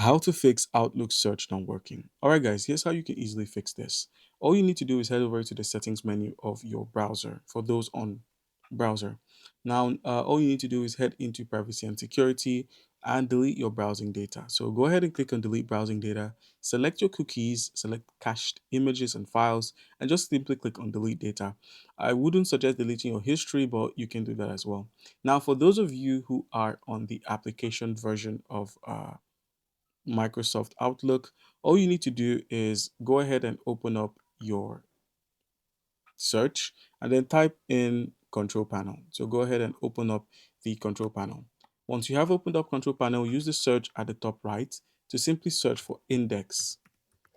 How to fix Outlook search not working. All right, guys, here's how you can easily fix this. All you need to do is head over to the settings menu of your browser for those on browser. Now, all you need to do is head into privacy and security and delete your browsing data. So go ahead and click on delete browsing data, select your cookies, select cached images and files, and just simply click on delete data. I wouldn't suggest deleting your history, but you can do that as well. Now, for those of you who are on the application version of Microsoft Outlook, all you need to do is go ahead and open up your search and then type in control panel. So go ahead and open up the control panel. Once you have opened up control panel, use the search at the top right to simply search for index.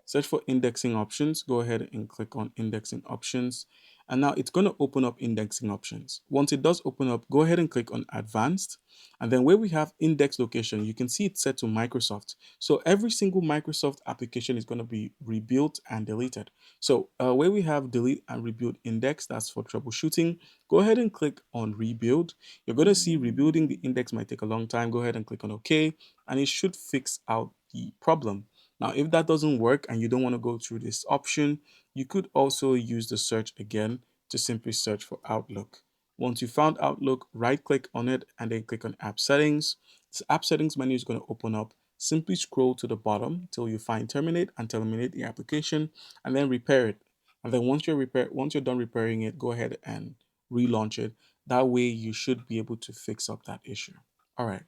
Search for indexing options. Go ahead and click on indexing options. And now it's going to open up indexing options. Once it does open up, go ahead and click on advanced. And then where we have index location, you can see it's set to Microsoft. So every single Microsoft application is going to be rebuilt and deleted. So where we have delete and rebuild index, that's for troubleshooting. Go ahead and click on rebuild. You're going to see rebuilding the index might take a long time. Go ahead and click on OK, and it should fix out the problem. Now, if that doesn't work and you don't want to go through this option, you could also use the search again to simply search for Outlook. Once you found Outlook, right click on it and then click on App Settings. This App Settings menu is going to open up. Simply scroll to the bottom till you find terminate and terminate the application and then repair it. And then once you're done repairing it, go ahead and relaunch it. That way you should be able to fix up that issue. All right.